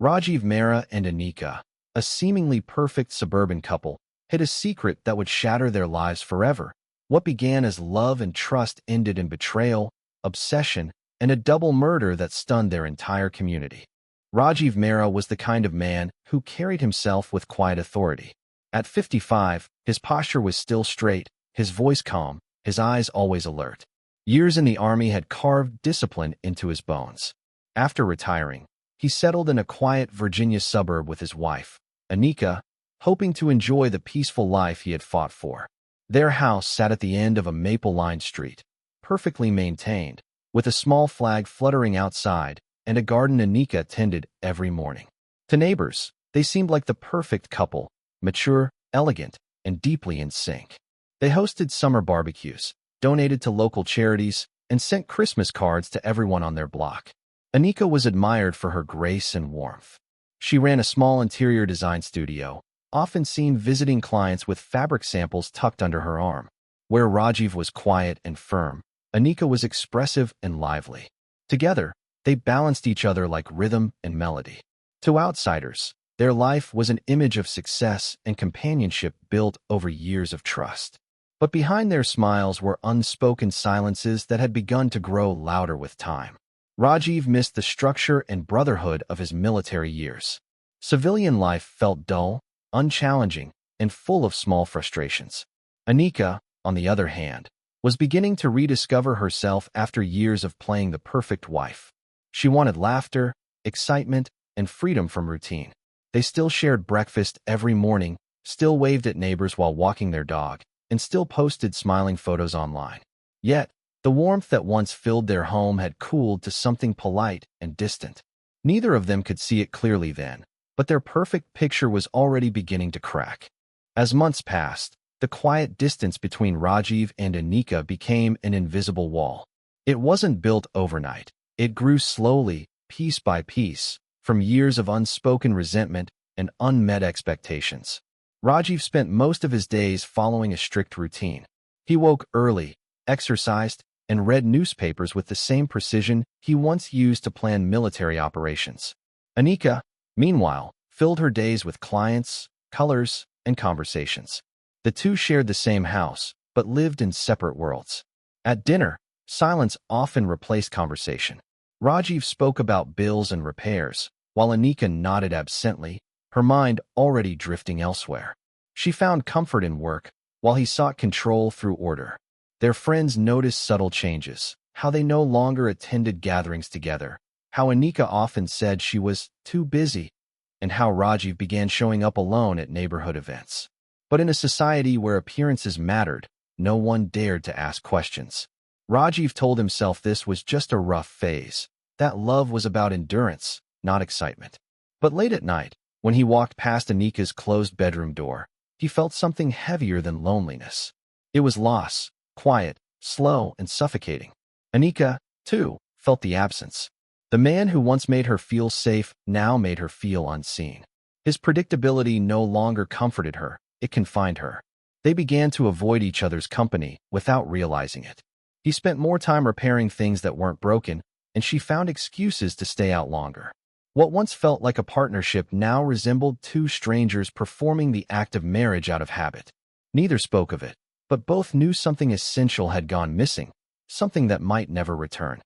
Rajiv Mehra and Anika, a seemingly perfect suburban couple, hid a secret that would shatter their lives forever. What began as love and trust ended in betrayal, obsession, and a double murder that stunned their entire community. Rajiv Mehra was the kind of man who carried himself with quiet authority. At 55, his posture was still straight, his voice calm, his eyes always alert. Years in the army had carved discipline into his bones. After retiring, he settled in a quiet Virginia suburb with his wife, Anika, hoping to enjoy the peaceful life he had fought for. Their house sat at the end of a maple-lined street, perfectly maintained, with a small flag fluttering outside and a garden Anika tended every morning. To neighbors, they seemed like the perfect couple, mature, elegant, and deeply in sync. They hosted summer barbecues, donated to local charities, and sent Christmas cards to everyone on their block. Anika was admired for her grace and warmth. She ran a small interior design studio, often seen visiting clients with fabric samples tucked under her arm. Where Rajiv was quiet and firm, Anika was expressive and lively. Together, they balanced each other like rhythm and melody. To outsiders, their life was an image of success and companionship built over years of trust. But behind their smiles were unspoken silences that had begun to grow louder with time. Rajiv missed the structure and brotherhood of his military years. Civilian life felt dull, unchallenging, and full of small frustrations. Anika, on the other hand, was beginning to rediscover herself after years of playing the perfect wife. She wanted laughter, excitement, and freedom from routine. They still shared breakfast every morning, still waved at neighbors while walking their dog, and still posted smiling photos online. Yet, the warmth that once filled their home had cooled to something polite and distant. Neither of them could see it clearly then, but their perfect picture was already beginning to crack. As months passed, the quiet distance between Rajiv and Anika became an invisible wall. It wasn't built overnight. It grew slowly, piece by piece, from years of unspoken resentment and unmet expectations. Rajiv spent most of his days following a strict routine. He woke early, exercised, and read newspapers with the same precision he once used to plan military operations. Anika, meanwhile, filled her days with clients, colors, and conversations. The two shared the same house, but lived in separate worlds. At dinner, silence often replaced conversation. Rajiv spoke about bills and repairs, while Anika nodded absently, her mind already drifting elsewhere. She found comfort in work, while he sought control through order. Their friends noticed subtle changes, how they no longer attended gatherings together, how Anika often said she was too busy, and how Rajiv began showing up alone at neighborhood events. But in a society where appearances mattered, no one dared to ask questions. Rajiv told himself this was just a rough phase, that love was about endurance, not excitement. But late at night, when he walked past Anika's closed bedroom door, he felt something heavier than loneliness. It was loss, quiet, slow, and suffocating. Anika, too, felt the absence. The man who once made her feel safe now made her feel unseen. His predictability no longer comforted her, it confined her. They began to avoid each other's company without realizing it. He spent more time repairing things that weren't broken, and she found excuses to stay out longer. What once felt like a partnership now resembled two strangers performing the act of marriage out of habit. Neither spoke of it, but both knew something essential had gone missing, something that might never return.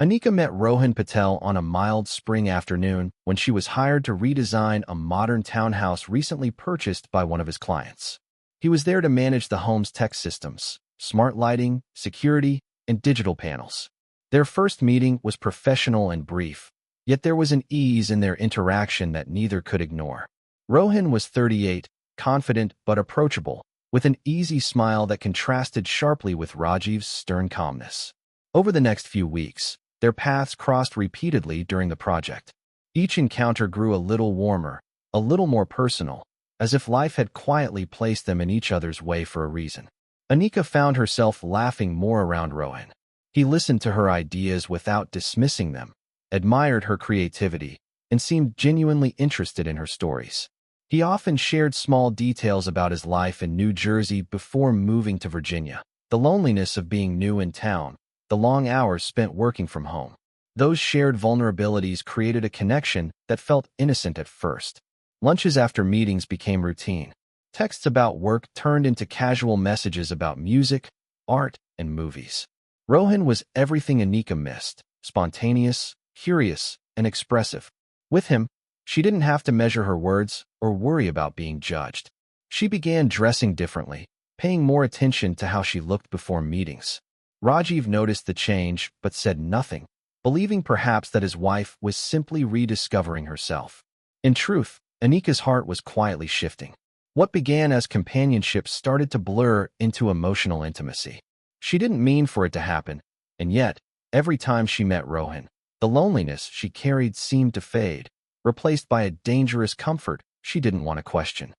Anika met Rohan Patel on a mild spring afternoon when she was hired to redesign a modern townhouse recently purchased by one of his clients. He was there to manage the home's tech systems, smart lighting, security, and digital panels. Their first meeting was professional and brief, yet there was an ease in their interaction that neither could ignore. Rohan was 38, confident but approachable, with an easy smile that contrasted sharply with Rajiv's stern calmness. Over the next few weeks, their paths crossed repeatedly during the project. Each encounter grew a little warmer, a little more personal, as if life had quietly placed them in each other's way for a reason. Anika found herself laughing more around Rohan. He listened to her ideas without dismissing them, admired her creativity, and seemed genuinely interested in her stories. He often shared small details about his life in New Jersey before moving to Virginia, the loneliness of being new in town, the long hours spent working from home. Those shared vulnerabilities created a connection that felt innocent at first. Lunches after meetings became routine. Texts about work turned into casual messages about music, art, and movies. Rohan was everything Anika missed: spontaneous, curious, and expressive. With him, she didn't have to measure her words or worry about being judged. She began dressing differently, paying more attention to how she looked before meetings. Rajiv noticed the change but said nothing, believing perhaps that his wife was simply rediscovering herself. In truth, Anika's heart was quietly shifting. What began as companionship started to blur into emotional intimacy. She didn't mean for it to happen, and yet, every time she met Rohan, the loneliness she carried seemed to fade, replaced by a dangerous comfort she didn't want to question.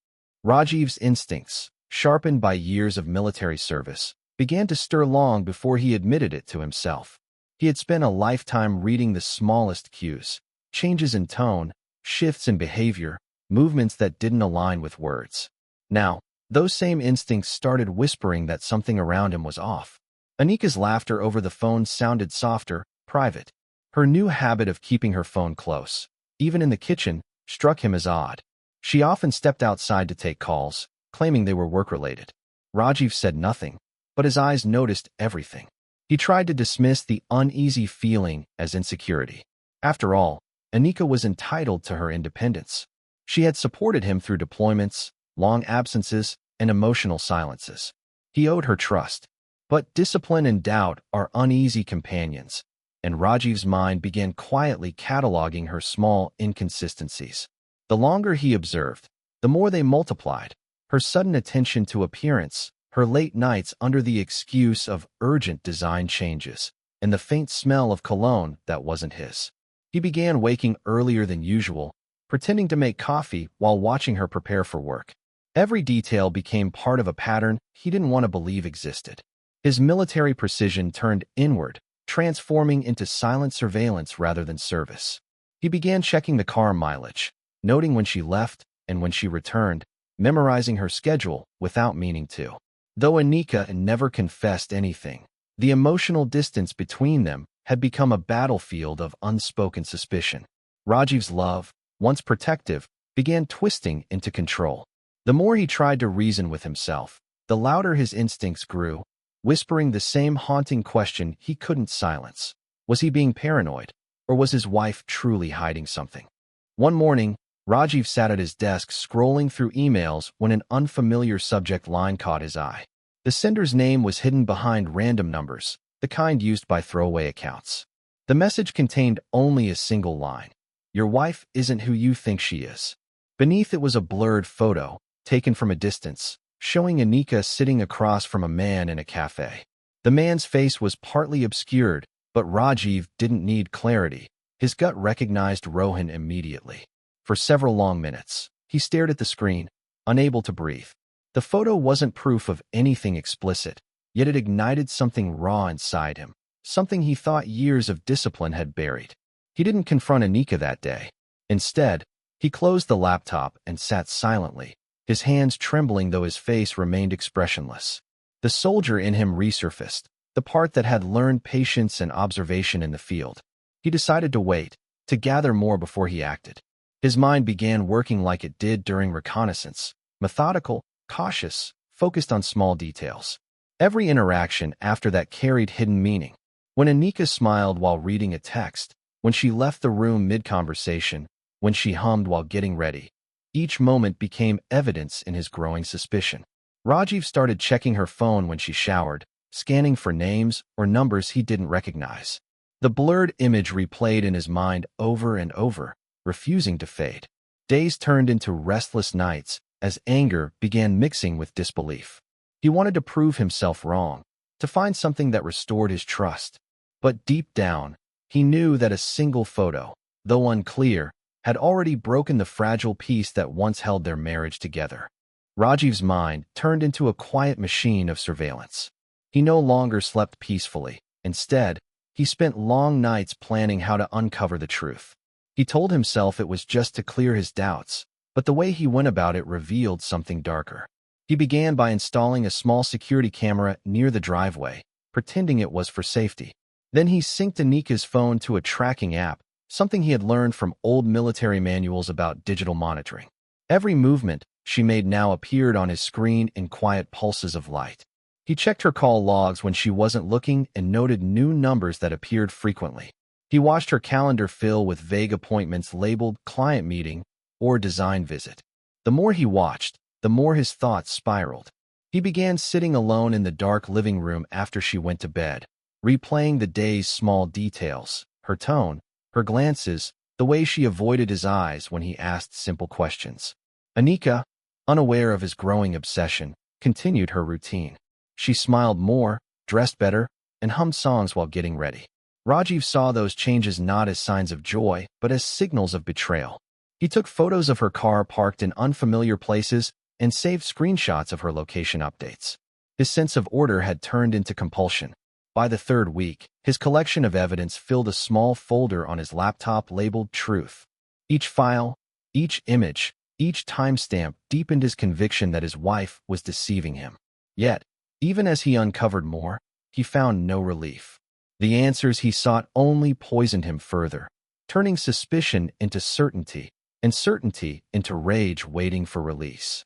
Rajiv's instincts, sharpened by years of military service, began to stir long before he admitted it to himself. He had spent a lifetime reading the smallest cues: changes in tone, shifts in behavior, movements that didn't align with words. Now, those same instincts started whispering that something around him was off. Anika's laughter over the phone sounded softer, private. Her new habit of keeping her phone close, even in the kitchen, struck him as odd. She often stepped outside to take calls, claiming they were work-related. Rajiv said nothing, but his eyes noticed everything. He tried to dismiss the uneasy feeling as insecurity. After all, Anika was entitled to her independence. She had supported him through deployments, long absences, and emotional silences. He owed her trust. But discipline and doubt are uneasy companions, and Rajiv's mind began quietly cataloging her small inconsistencies. The longer he observed, the more they multiplied: her sudden attention to appearance, her late nights under the excuse of urgent design changes, and the faint smell of cologne that wasn't his. He began waking earlier than usual, pretending to make coffee while watching her prepare for work. Every detail became part of a pattern he didn't want to believe existed. His military precision turned inward, transforming into silent surveillance rather than service. He began checking the car mileage, noting when she left and when she returned, memorizing her schedule without meaning to. Though Anika never confessed anything, the emotional distance between them had become a battlefield of unspoken suspicion. Rajiv's love, once protective, began twisting into control. The more he tried to reason with himself, the louder his instincts grew, whispering the same haunting question he couldn't silence. Was he being paranoid, or was his wife truly hiding something? One morning, Rajiv sat at his desk scrolling through emails when an unfamiliar subject line caught his eye. The sender's name was hidden behind random numbers, the kind used by throwaway accounts. The message contained only a single line: "Your wife isn't who you think she is." Beneath it was a blurred photo, taken from a distance, showing Anika sitting across from a man in a cafe. The man's face was partly obscured, but Rajiv didn't need clarity. His gut recognized Rohan immediately. For several long minutes, he stared at the screen, unable to breathe. The photo wasn't proof of anything explicit, yet it ignited something raw inside him, something he thought years of discipline had buried. He didn't confront Anika that day. Instead, he closed the laptop and sat silently, his hands trembling though his face remained expressionless. The soldier in him resurfaced, the part that had learned patience and observation in the field. He decided to wait, to gather more before he acted. His mind began working like it did during reconnaissance, methodical, cautious, focused on small details. Every interaction after that carried hidden meaning. When Anika smiled while reading a text, when she left the room mid-conversation, when she hummed while getting ready, each moment became evidence in his growing suspicion. Rajiv started checking her phone when she showered, scanning for names or numbers he didn't recognize. The blurred image replayed in his mind over and over, refusing to fade. Days turned into restless nights as anger began mixing with disbelief. He wanted to prove himself wrong, to find something that restored his trust. But deep down, he knew that a single photo, though unclear, had already broken the fragile peace that once held their marriage together. Rajiv's mind turned into a quiet machine of surveillance. He no longer slept peacefully. Instead, he spent long nights planning how to uncover the truth. He told himself it was just to clear his doubts, but the way he went about it revealed something darker. He began by installing a small security camera near the driveway, pretending it was for safety. Then he synced Anika's phone to a tracking app, something he had learned from old military manuals about digital monitoring. Every movement she made now appeared on his screen in quiet pulses of light. He checked her call logs when she wasn't looking and noted new numbers that appeared frequently. He watched her calendar fill with vague appointments labeled client meeting or design visit. The more he watched, the more his thoughts spiraled. He began sitting alone in the dark living room after she went to bed, replaying the day's small details, her tone, her glances, the way she avoided his eyes when he asked simple questions. Anika, unaware of his growing obsession, continued her routine. She smiled more, dressed better, and hummed songs while getting ready. Rajiv saw those changes not as signs of joy, but as signals of betrayal. He took photos of her car parked in unfamiliar places and saved screenshots of her location updates. His sense of order had turned into compulsion. By the third week, his collection of evidence filled a small folder on his laptop labeled Truth. Each file, each image, each timestamp deepened his conviction that his wife was deceiving him. Yet, even as he uncovered more, he found no relief. The answers he sought only poisoned him further, turning suspicion into certainty, and certainty into rage waiting for release.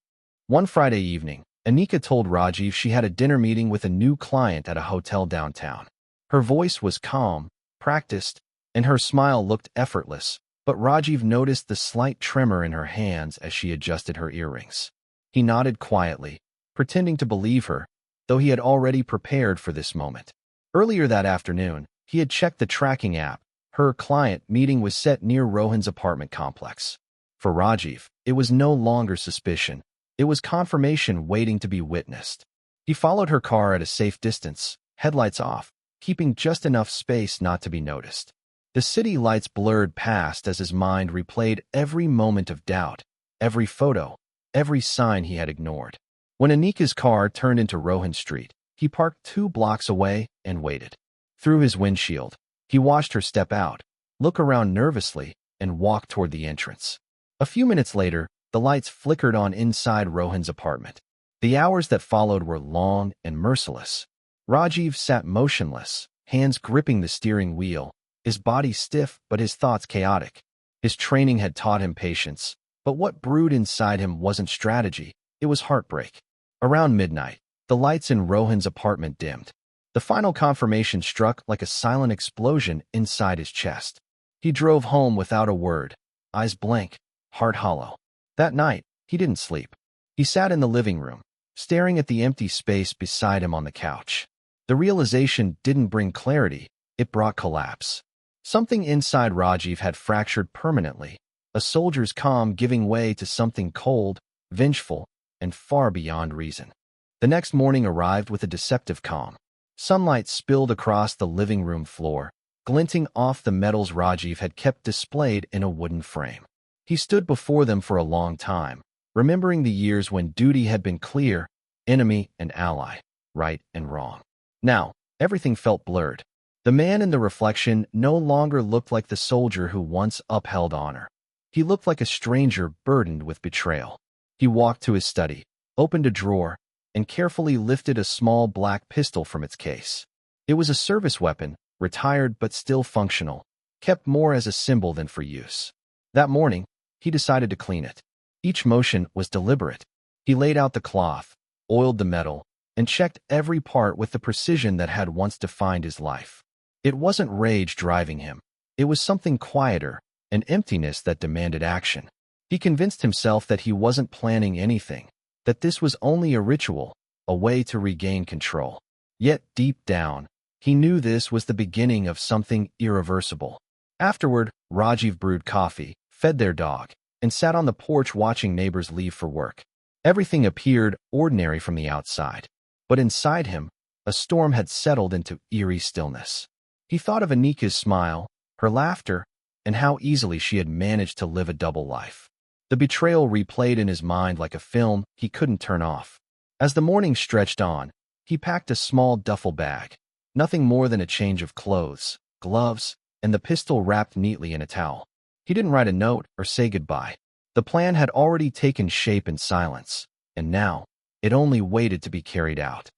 One Friday evening, Anika told Rajiv she had a dinner meeting with a new client at a hotel downtown. Her voice was calm, practiced, and her smile looked effortless, but Rajiv noticed the slight tremor in her hands as she adjusted her earrings. He nodded quietly, pretending to believe her, though he had already prepared for this moment. Earlier that afternoon, he had checked the tracking app. Her client meeting was set near Rohan's apartment complex. For Rajiv, it was no longer suspicion. It was confirmation waiting to be witnessed. He followed her car at a safe distance, headlights off, keeping just enough space not to be noticed. The city lights blurred past as his mind replayed every moment of doubt, every photo, every sign he had ignored. When Anika's car turned into Rohan Street, he parked 2 blocks away and waited. Through his windshield, he watched her step out, look around nervously, and walk toward the entrance. A few minutes later, the lights flickered on inside Rohan's apartment. The hours that followed were long and merciless. Rajiv sat motionless, hands gripping the steering wheel, his body stiff but his thoughts chaotic. His training had taught him patience, but what brewed inside him wasn't strategy, it was heartbreak. Around midnight, the lights in Rohan's apartment dimmed. The final confirmation struck like a silent explosion inside his chest. He drove home without a word, eyes blank, heart hollow. That night, he didn't sleep. He sat in the living room, staring at the empty space beside him on the couch. The realization didn't bring clarity, it brought collapse. Something inside Rajiv had fractured permanently, a soldier's calm giving way to something cold, vengeful, and far beyond reason. The next morning arrived with a deceptive calm. Sunlight spilled across the living room floor, glinting off the metals Rajiv had kept displayed in a wooden frame. He stood before them for a long time, remembering the years when duty had been clear, enemy and ally, right and wrong. Now, everything felt blurred. The man in the reflection no longer looked like the soldier who once upheld honor. He looked like a stranger burdened with betrayal. He walked to his study, opened a drawer, and carefully lifted a small black pistol from its case. It was a service weapon, retired but still functional, kept more as a symbol than for use. That morning, he decided to clean it. Each motion was deliberate. He laid out the cloth, oiled the metal, and checked every part with the precision that had once defined his life. It wasn't rage driving him. It was something quieter, an emptiness that demanded action. He convinced himself that he wasn't planning anything, that this was only a ritual, a way to regain control. Yet deep down, he knew this was the beginning of something irreversible. Afterward, Rajiv brewed coffee, fed their dog, and sat on the porch watching neighbors leave for work. Everything appeared ordinary from the outside, but inside him, a storm had settled into eerie stillness. He thought of Anika's smile, her laughter, and how easily she had managed to live a double life. The betrayal replayed in his mind like a film he couldn't turn off. As the morning stretched on, he packed a small duffel bag, nothing more than a change of clothes, gloves, and the pistol wrapped neatly in a towel. He didn't write a note or say goodbye. The plan had already taken shape in silence, and now, it only waited to be carried out.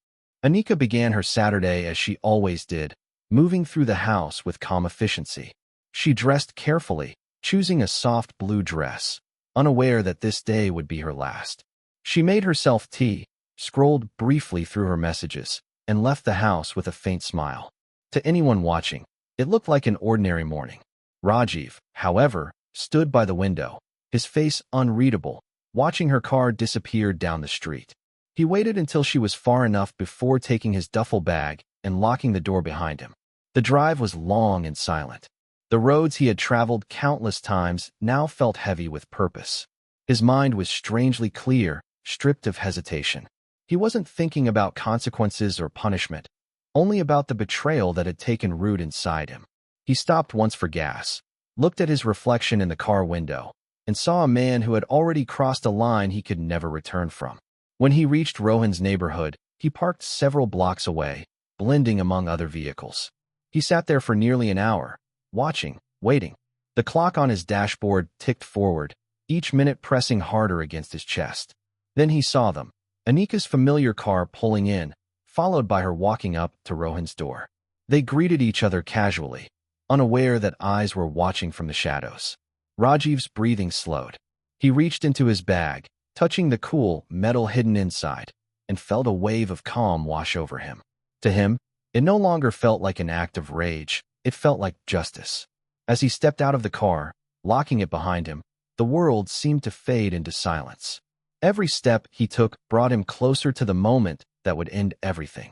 Anika began her Saturday as she always did, moving through the house with calm efficiency. She dressed carefully, choosing a soft blue dress, unaware that this day would be her last. She made herself tea, scrolled briefly through her messages, and left the house with a faint smile. To anyone watching, it looked like an ordinary morning. Rajiv, however, stood by the window, his face unreadable, watching her car disappear down the street. He waited until she was far enough before taking his duffel bag and locking the door behind him. The drive was long and silent. The roads he had traveled countless times now felt heavy with purpose. His mind was strangely clear, stripped of hesitation. He wasn't thinking about consequences or punishment, only about the betrayal that had taken root inside him. He stopped once for gas, looked at his reflection in the car window, and saw a man who had already crossed a line he could never return from. When he reached Rohan's neighborhood, he parked several blocks away, blending among other vehicles. He sat there for nearly an hour, watching, waiting. The clock on his dashboard ticked forward, each minute pressing harder against his chest. Then he saw them, Anika's familiar car pulling in, followed by her walking up to Rohan's door. They greeted each other casually, unaware that eyes were watching from the shadows. Rajiv's breathing slowed. He reached into his bag, touching the cool metal hidden inside, and felt a wave of calm wash over him. To him, it no longer felt like an act of rage, it felt like justice. As he stepped out of the car, locking it behind him, the world seemed to fade into silence. Every step he took brought him closer to the moment that would end everything.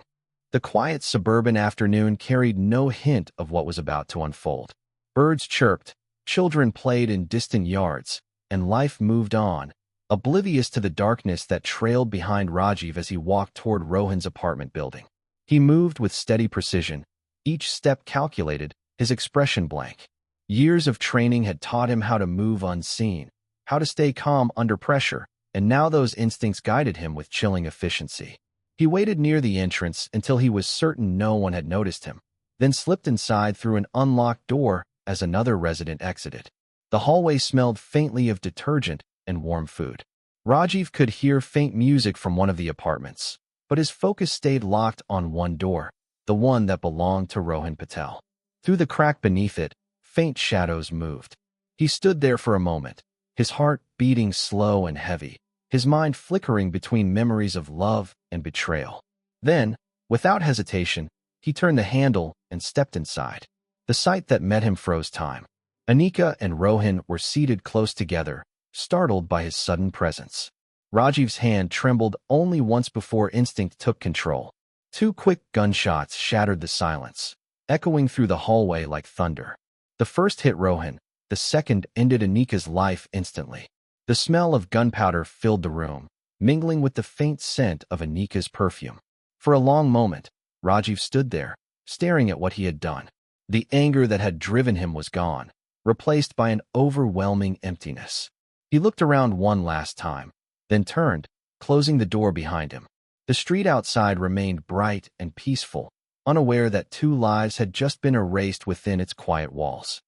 The quiet suburban afternoon carried no hint of what was about to unfold. Birds chirped, children played in distant yards, and life moved on, oblivious to the darkness that trailed behind Rajiv as he walked toward Rohan's apartment building. He moved with steady precision, each step calculated, his expression blank. Years of training had taught him how to move unseen, how to stay calm under pressure, and now those instincts guided him with chilling efficiency. He waited near the entrance until he was certain no one had noticed him, then slipped inside through an unlocked door as another resident exited. The hallway smelled faintly of detergent and warm food. Rajiv could hear faint music from one of the apartments, but his focus stayed locked on one door, the one that belonged to Rohan Patel. Through the crack beneath it, faint shadows moved. He stood there for a moment, his heart beating slow and heavy, his mind flickering between memories of love and betrayal. Then, without hesitation, he turned the handle and stepped inside. The sight that met him froze time. Anika and Rohan were seated close together, startled by his sudden presence. Rajiv's hand trembled only once before instinct took control. 2 quick gunshots shattered the silence, echoing through the hallway like thunder. The first hit Rohan, the second ended Anika's life instantly. The smell of gunpowder filled the room, mingling with the faint scent of Anika's perfume. For a long moment, Rajiv stood there, staring at what he had done. The anger that had driven him was gone, replaced by an overwhelming emptiness. He looked around one last time, then turned, closing the door behind him. The street outside remained bright and peaceful, unaware that 2 lives had just been erased within its quiet walls.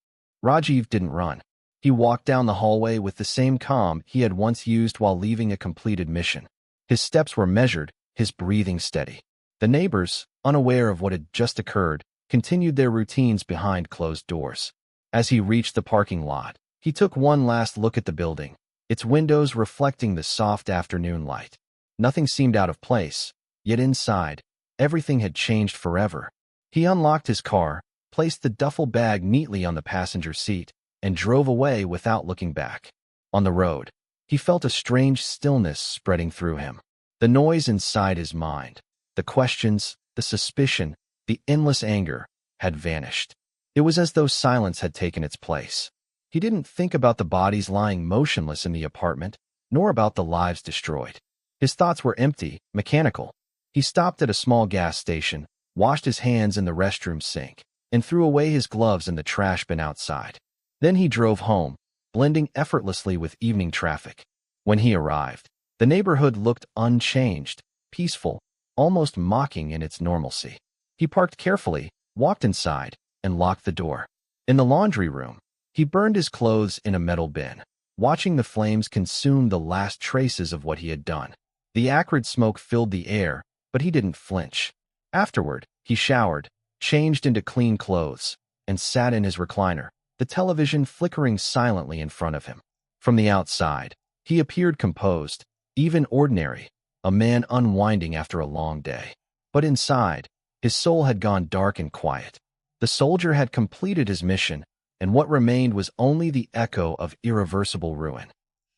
Rajiv didn't run. He walked down the hallway with the same calm he had once used while leaving a completed mission. His steps were measured, his breathing steady. The neighbors, unaware of what had just occurred, continued their routines behind closed doors. As he reached the parking lot, he took one last look at the building, its windows reflecting the soft afternoon light. Nothing seemed out of place, yet inside, everything had changed forever. He unlocked his car, placed the duffel bag neatly on the passenger seat, and drove away without looking back. On the road, he felt a strange stillness spreading through him. The noise inside his mind, the questions, the suspicion, the endless anger, had vanished. It was as though silence had taken its place. He didn't think about the bodies lying motionless in the apartment, nor about the lives destroyed. His thoughts were empty, mechanical. He stopped at a small gas station, washed his hands in the restroom sink, and threw away his gloves in the trash bin outside. Then he drove home, blending effortlessly with evening traffic. When he arrived, the neighborhood looked unchanged, peaceful, almost mocking in its normalcy. He parked carefully, walked inside, and locked the door. In the laundry room, he burned his clothes in a metal bin, watching the flames consume the last traces of what he had done. The acrid smoke filled the air, but he didn't flinch. Afterward, he showered, changed into clean clothes, and sat in his recliner, the television flickering silently in front of him. From the outside, he appeared composed, even ordinary, a man unwinding after a long day. But inside, his soul had gone dark and quiet. The soldier had completed his mission, and what remained was only the echo of irreversible ruin.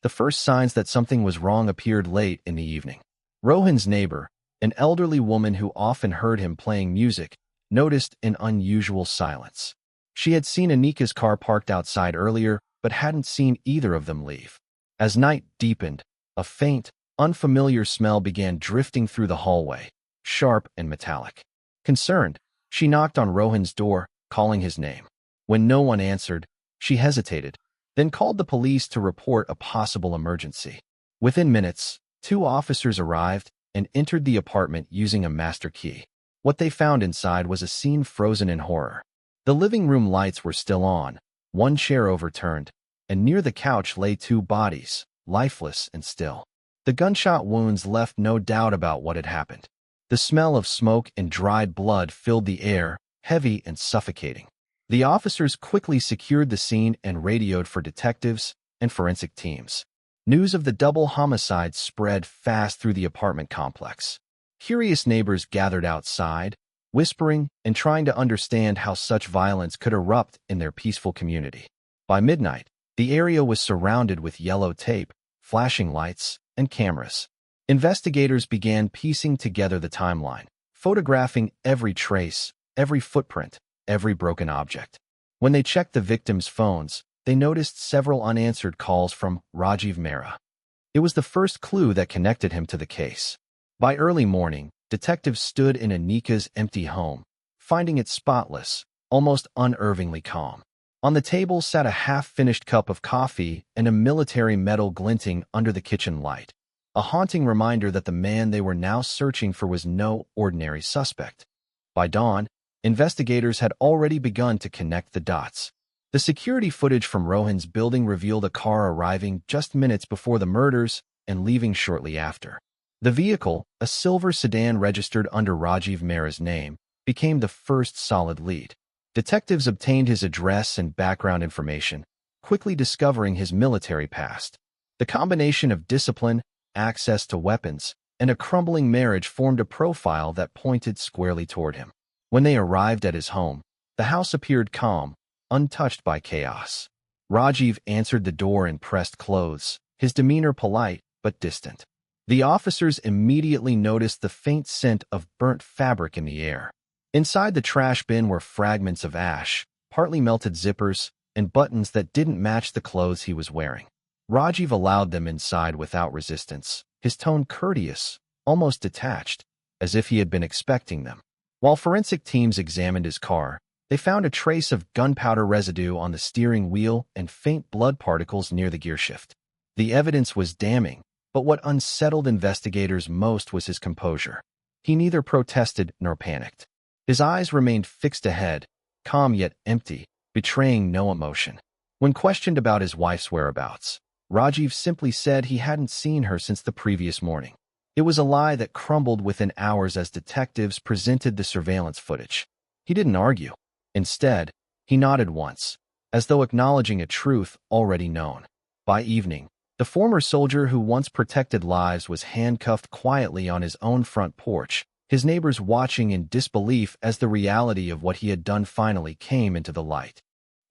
The first signs that something was wrong appeared late in the evening. Rohan's neighbor, an elderly woman who often heard him playing music, noticed an unusual silence. She had seen Anika's car parked outside earlier, but hadn't seen either of them leave. As night deepened, a faint, unfamiliar smell began drifting through the hallway, sharp and metallic. Concerned, she knocked on Rohan's door, calling his name. When no one answered, she hesitated, then called the police to report a possible emergency. Within minutes, 2 officers arrived and entered the apartment using a master key. What they found inside was a scene frozen in horror. The living room lights were still on, one chair overturned, and near the couch lay 2 bodies, lifeless and still. The gunshot wounds left no doubt about what had happened. The smell of smoke and dried blood filled the air, heavy and suffocating. The officers quickly secured the scene and radioed for detectives and forensic teams. News of the double homicide spread fast through the apartment complex. Curious neighbors gathered outside, whispering and trying to understand how such violence could erupt in their peaceful community. By midnight, the area was surrounded with yellow tape, flashing lights, and cameras. Investigators began piecing together the timeline, photographing every trace, every footprint, every broken object. When they checked the victims' phones, they noticed several unanswered calls from Rajiv Mehra. It was the first clue that connected him to the case. By early morning, detectives stood in Anika's empty home, finding it spotless, almost unnervingly calm. On the table sat a half-finished cup of coffee and a military medal glinting under the kitchen light, a haunting reminder that the man they were now searching for was no ordinary suspect. By dawn, investigators had already begun to connect the dots. The security footage from Rohan's building revealed a car arriving just minutes before the murders and leaving shortly after. The vehicle, a silver sedan registered under Rajiv Mehra's name, became the first solid lead. Detectives obtained his address and background information, quickly discovering his military past. The combination of discipline, access to weapons, and a crumbling marriage formed a profile that pointed squarely toward him. When they arrived at his home, the house appeared calm, untouched by chaos. Rajiv answered the door in pressed clothes, his demeanor polite but distant. The officers immediately noticed the faint scent of burnt fabric in the air. Inside the trash bin were fragments of ash, partly melted zippers, and buttons that didn't match the clothes he was wearing. Rajiv allowed them inside without resistance, his tone courteous, almost detached, as if he had been expecting them. While forensic teams examined his car, they found a trace of gunpowder residue on the steering wheel and faint blood particles near the gearshift. The evidence was damning, but what unsettled investigators most was his composure. He neither protested nor panicked. His eyes remained fixed ahead, calm yet empty, betraying no emotion. When questioned about his wife's whereabouts, Rajiv simply said he hadn't seen her since the previous morning. It was a lie that crumbled within hours as detectives presented the surveillance footage. He didn't argue. Instead, he nodded once, as though acknowledging a truth already known. By evening, the former soldier who once protected lives was handcuffed quietly on his own front porch, his neighbors watching in disbelief as the reality of what he had done finally came into the light.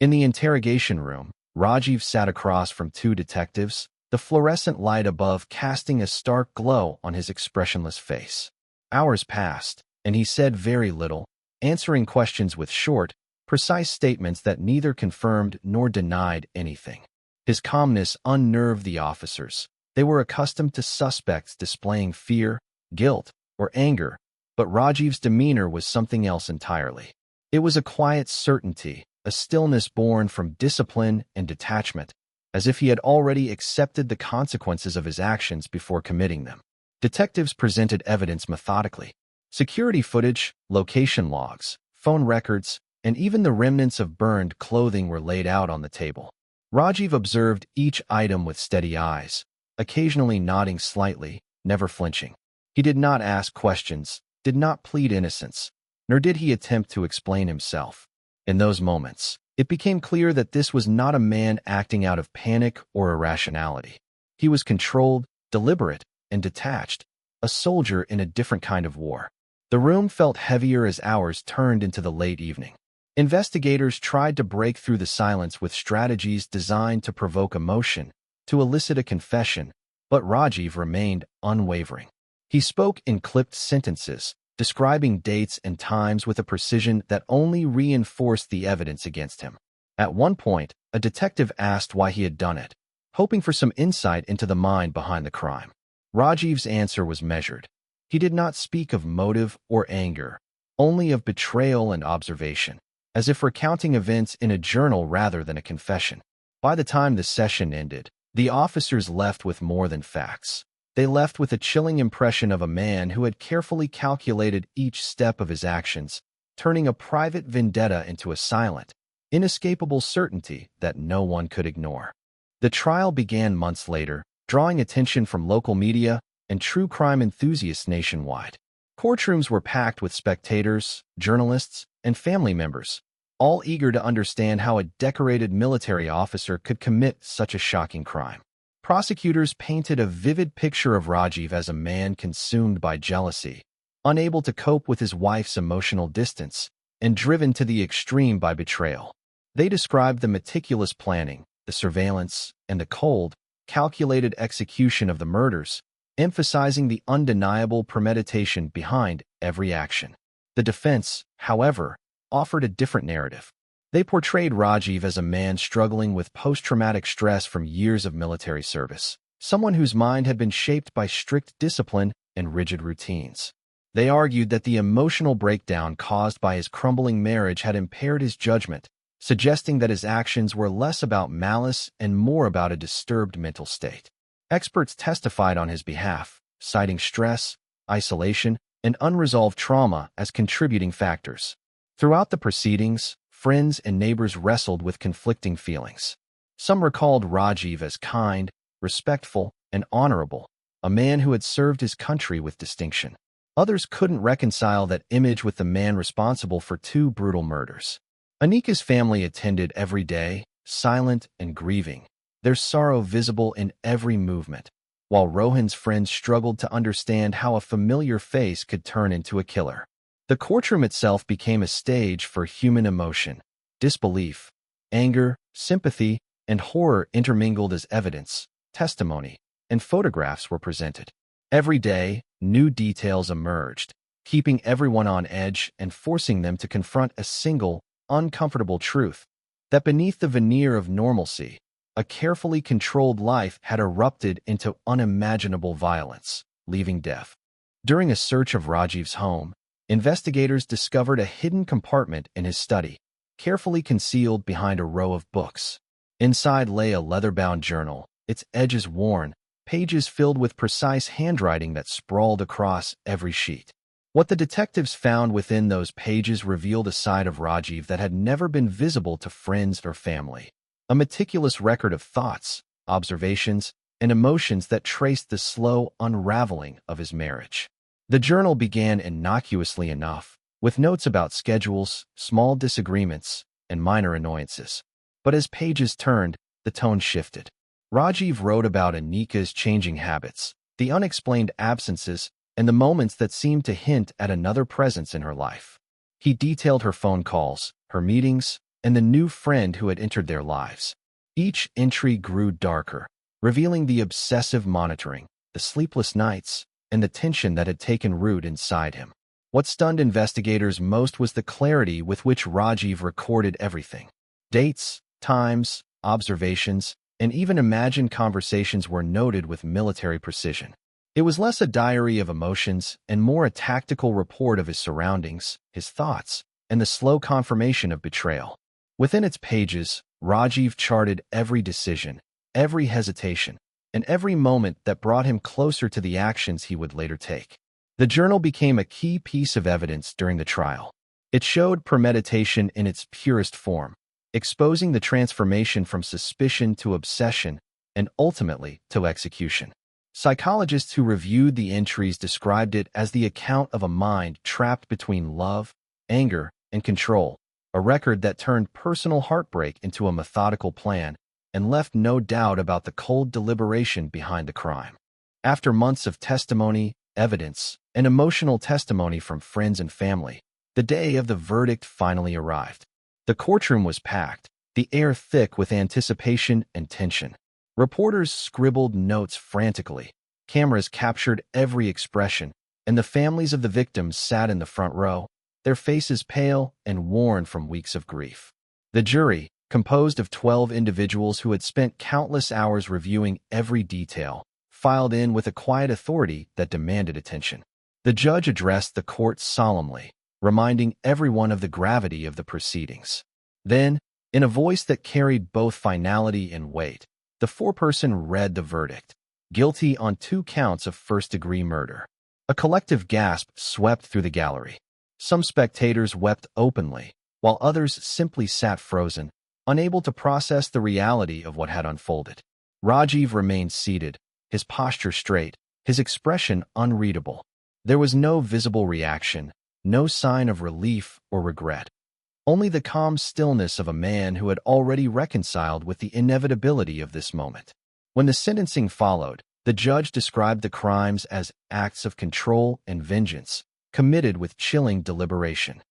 In the interrogation room, Rajiv sat across from 2 detectives, the fluorescent light above casting a stark glow on his expressionless face. Hours passed, and he said very little, answering questions with short, precise statements that neither confirmed nor denied anything. His calmness unnerved the officers. They were accustomed to suspects displaying fear, guilt, or anger, but Rajiv's demeanor was something else entirely. It was a quiet certainty, a stillness born from discipline and detachment, as if he had already accepted the consequences of his actions before committing them. Detectives presented evidence methodically. Security footage, location logs, phone records, and even the remnants of burned clothing were laid out on the table. Rajiv observed each item with steady eyes, occasionally nodding slightly, never flinching. He did not ask questions, did not plead innocence. nor did he attempt to explain himself. In those moments, it became clear that this was not a man acting out of panic or irrationality. He was controlled, deliberate, and detached, a soldier in a different kind of war. The room felt heavier as hours turned into the late evening. Investigators tried to break through the silence with strategies designed to provoke emotion, to elicit a confession, but Rajiv remained unwavering. He spoke in clipped sentences, describing dates and times with a precision that only reinforced the evidence against him. At one point, a detective asked why he had done it, hoping for some insight into the mind behind the crime. Rajiv's answer was measured. He did not speak of motive or anger, only of betrayal and observation, as if recounting events in a journal rather than a confession. By the time the session ended, the officers left with more than facts. They left with a chilling impression of a man who had carefully calculated each step of his actions, turning a private vendetta into a silent, inescapable certainty that no one could ignore. The trial began months later, drawing attention from local media and true crime enthusiasts nationwide. Courtrooms were packed with spectators, journalists, and family members, all eager to understand how a decorated military officer could commit such a shocking crime. Prosecutors painted a vivid picture of Rajiv as a man consumed by jealousy, unable to cope with his wife's emotional distance, and driven to the extreme by betrayal. They described the meticulous planning, the surveillance, and the cold, calculated execution of the murders, emphasizing the undeniable premeditation behind every action. The defense, however, offered a different narrative. They portrayed Rajiv as a man struggling with post-traumatic stress from years of military service, someone whose mind had been shaped by strict discipline and rigid routines. They argued that the emotional breakdown caused by his crumbling marriage had impaired his judgment, suggesting that his actions were less about malice and more about a disturbed mental state. Experts testified on his behalf, citing stress, isolation, and unresolved trauma as contributing factors. Throughout the proceedings, friends and neighbors wrestled with conflicting feelings. Some recalled Rajiv as kind, respectful, and honorable, a man who had served his country with distinction. Others couldn't reconcile that image with the man responsible for 2 brutal murders. Anika's family attended every day, silent and grieving, their sorrow visible in every movement, while Rohan's friends struggled to understand how a familiar face could turn into a killer. The courtroom itself became a stage for human emotion. Disbelief, anger, sympathy, and horror intermingled as evidence, testimony, and photographs were presented. Every day, new details emerged, keeping everyone on edge and forcing them to confront a single, uncomfortable truth, that beneath the veneer of normalcy, a carefully controlled life had erupted into unimaginable violence, leaving death. During a search of Rajiv's home, investigators discovered a hidden compartment in his study, carefully concealed behind a row of books. Inside lay a leather-bound journal, its edges worn, pages filled with precise handwriting that sprawled across every sheet. What the detectives found within those pages revealed a side of Rajiv that had never been visible to friends or family. A meticulous record of thoughts, observations, and emotions that traced the slow unraveling of his marriage. The journal began innocuously enough, with notes about schedules, small disagreements, and minor annoyances. But as pages turned, the tone shifted. Rajiv wrote about Anika's changing habits, the unexplained absences, and the moments that seemed to hint at another presence in her life. He detailed her phone calls, her meetings, and the new friend who had entered their lives. Each entry grew darker, revealing the obsessive monitoring, the sleepless nights, and the tension that had taken root inside him. What stunned investigators most was the clarity with which Rajiv recorded everything. Dates, times, observations, and even imagined conversations were noted with military precision. It was less a diary of emotions and more a tactical report of his surroundings, his thoughts, and the slow confirmation of betrayal. Within its pages, Rajiv charted every decision, every hesitation, and every moment that brought him closer to the actions he would later take. The journal became a key piece of evidence during the trial. It showed premeditation in its purest form, exposing the transformation from suspicion to obsession and ultimately to execution. Psychologists who reviewed the entries described it as the account of a mind trapped between love, anger, and control, a record that turned personal heartbreak into a methodical plan and left no doubt about the cold deliberation behind the crime. After months of testimony, evidence, and emotional testimony from friends and family, the day of the verdict finally arrived. The courtroom was packed, the air thick with anticipation and tension. Reporters scribbled notes frantically, cameras captured every expression, and the families of the victims sat in the front row, their faces pale and worn from weeks of grief. The jury, composed of 12 individuals who had spent countless hours reviewing every detail, filed in with a quiet authority that demanded attention. The judge addressed the court solemnly, reminding everyone of the gravity of the proceedings. Then, in a voice that carried both finality and weight, the foreperson read the verdict: guilty on 2 counts of first-degree murder. A collective gasp swept through the gallery. Some spectators wept openly, while others simply sat frozen, unable to process the reality of what had unfolded. Rajiv remained seated, his posture straight, his expression unreadable. There was no visible reaction, no sign of relief or regret. Only the calm stillness of a man who had already reconciled with the inevitability of this moment. When the sentencing followed, the judge described the crimes as acts of control and vengeance, committed with chilling deliberation.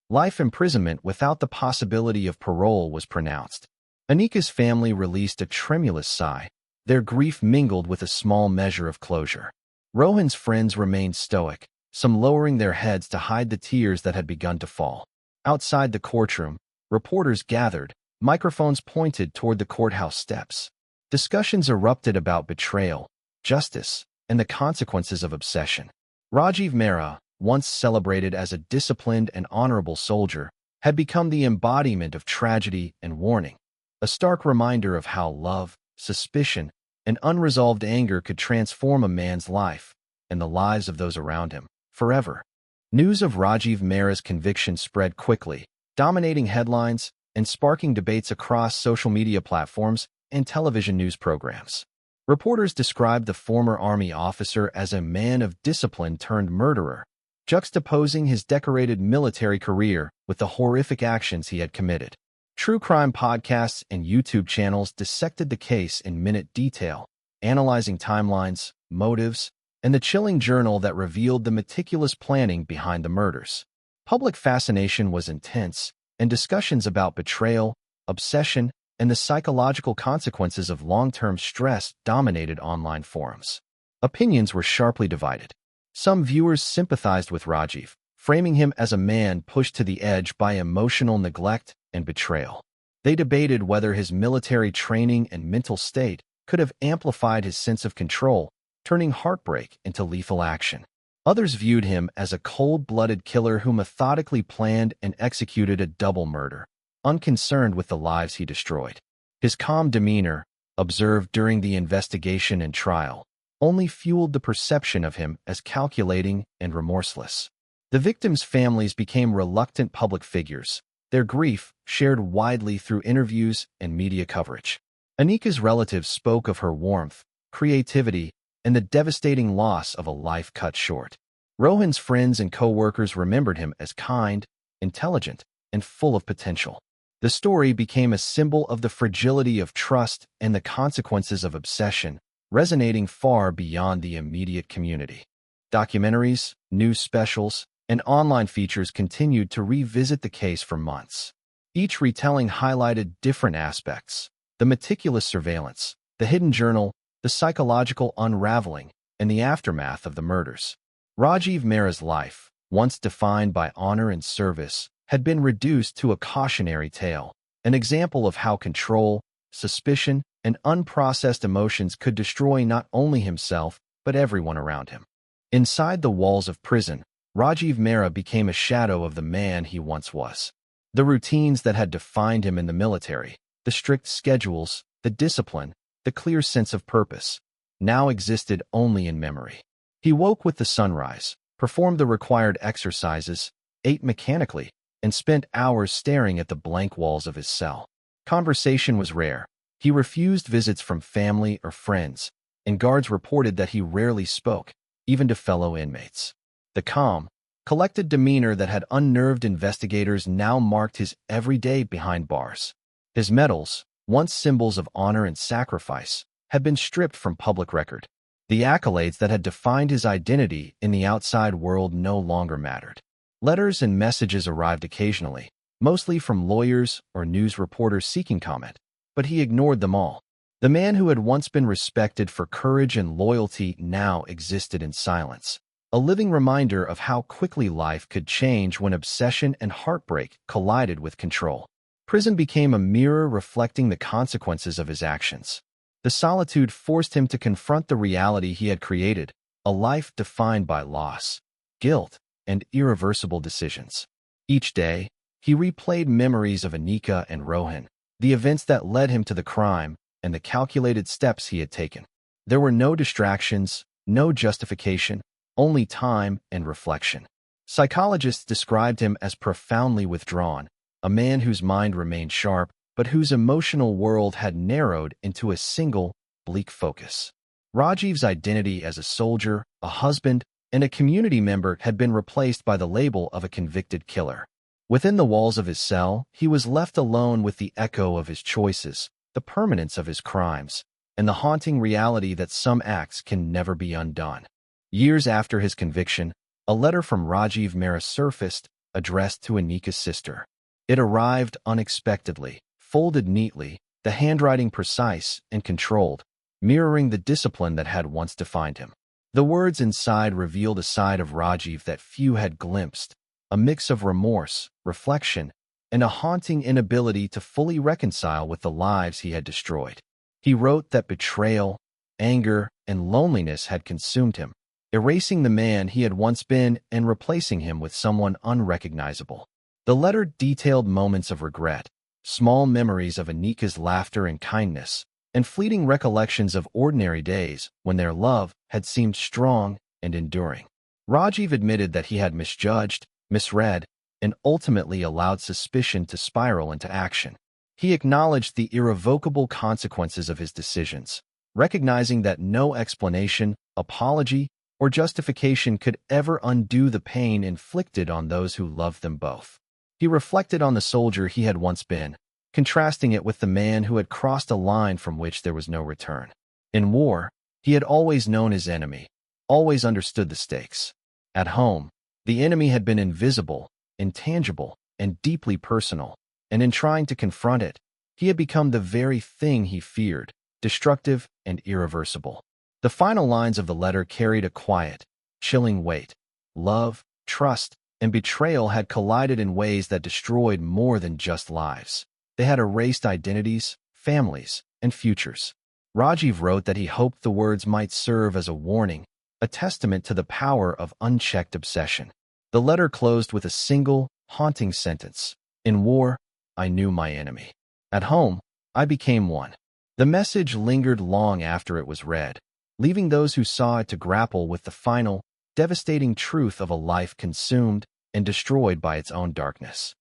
Life imprisonment without the possibility of parole was pronounced. Anika's family released a tremulous sigh, their grief mingled with a small measure of closure. Rohan's friends remained stoic, some lowering their heads to hide the tears that had begun to fall. Outside the courtroom, reporters gathered, microphones pointed toward the courthouse steps. Discussions erupted about betrayal, justice, and the consequences of obsession. Rajiv Mehra, once celebrated as a disciplined and honorable soldier, had become the embodiment of tragedy and warning, a stark reminder of how love, suspicion, and unresolved anger could transform a man's life, and the lives of those around him, forever. News of Rajiv Mehra's conviction spread quickly, dominating headlines and sparking debates across social media platforms and television news programs. Reporters described the former army officer as a man of discipline turned murderer, juxtaposing his decorated military career with the horrific actions he had committed. True crime podcasts and YouTube channels dissected the case in minute detail, analyzing timelines, motives, and the chilling journal that revealed the meticulous planning behind the murders. Public fascination was intense, and discussions about betrayal, obsession, and the psychological consequences of long-term stress dominated online forums. Opinions were sharply divided. Some viewers sympathized with Rajiv, framing him as a man pushed to the edge by emotional neglect and betrayal. They debated whether his military training and mental state could have amplified his sense of control, turning heartbreak into lethal action. Others viewed him as a cold-blooded killer who methodically planned and executed a double murder, unconcerned with the lives he destroyed. His calm demeanor, observed during the investigation and trial, only fueled the perception of him as calculating and remorseless. The victims' families became reluctant public figures, their grief shared widely through interviews and media coverage. Anika's relatives spoke of her warmth, creativity, and the devastating loss of a life cut short. Rohan's friends and co-workers remembered him as kind, intelligent, and full of potential. The story became a symbol of the fragility of trust and the consequences of obsession, resonating far beyond the immediate community. Documentaries, news specials, and online features continued to revisit the case for months. Each retelling highlighted different aspects: the meticulous surveillance, the hidden journal, the psychological unraveling, and the aftermath of the murders. Rajiv Mehra's life, once defined by honor and service, had been reduced to a cautionary tale, an example of how control, suspicion, and unprocessed emotions could destroy not only himself, but everyone around him. Inside the walls of prison, Rajiv Mehra became a shadow of the man he once was. The routines that had defined him in the military, the strict schedules, the discipline, the clear sense of purpose, now existed only in memory. He woke with the sunrise, performed the required exercises, ate mechanically, and spent hours staring at the blank walls of his cell. Conversation was rare. He refused visits from family or friends, and guards reported that he rarely spoke, even to fellow inmates. The calm, collected demeanor that had unnerved investigators now marked his every day behind bars. His medals, once symbols of honor and sacrifice, had been stripped from public record. The accolades that had defined his identity in the outside world no longer mattered. Letters and messages arrived occasionally, mostly from lawyers or news reporters seeking comment, but he ignored them all. The man who had once been respected for courage and loyalty now existed in silence, a living reminder of how quickly life could change when obsession and heartbreak collided with control. Prison became a mirror reflecting the consequences of his actions. The solitude forced him to confront the reality he had created, a life defined by loss, guilt, and irreversible decisions. Each day, he replayed memories of Anika and Rohan, the events that led him to the crime, and the calculated steps he had taken. There were no distractions, no justification, only time and reflection. Psychologists described him as profoundly withdrawn, a man whose mind remained sharp, but whose emotional world had narrowed into a single, bleak focus. Rajiv's identity as a soldier, a husband, and a community member had been replaced by the label of a convicted killer. Within the walls of his cell, he was left alone with the echo of his choices, the permanence of his crimes, and the haunting reality that some acts can never be undone. Years after his conviction, a letter from Rajiv Mehra surfaced, addressed to Anika's sister. It arrived unexpectedly, folded neatly, the handwriting precise and controlled, mirroring the discipline that had once defined him. The words inside revealed a side of Rajiv that few had glimpsed, a mix of remorse, reflection, and a haunting inability to fully reconcile with the lives he had destroyed. He wrote that betrayal, anger, and loneliness had consumed him, erasing the man he had once been and replacing him with someone unrecognizable. The letter detailed moments of regret, small memories of Anika's laughter and kindness, and fleeting recollections of ordinary days when their love had seemed strong and enduring. Rajiv admitted that he had misjudged, misread, and ultimately allowed suspicion to spiral into action. He acknowledged the irrevocable consequences of his decisions, recognizing that no explanation, apology, or justification could ever undo the pain inflicted on those who loved them both. He reflected on the soldier he had once been, contrasting it with the man who had crossed a line from which there was no return. In war, he had always known his enemy, always understood the stakes. At home, the enemy had been invisible, intangible, and deeply personal, and in trying to confront it, he had become the very thing he feared, destructive and irreversible. The final lines of the letter carried a quiet, chilling weight. Love, trust, and betrayal had collided in ways that destroyed more than just lives. They had erased identities, families, and futures. Rajiv wrote that he hoped the words might serve as a warning, a testament to the power of unchecked obsession. The letter closed with a single, haunting sentence. In war, I knew my enemy. At home, I became one. The message lingered long after it was read, leaving those who saw it to grapple with the final, devastating truth of a life consumed and destroyed by its own darkness.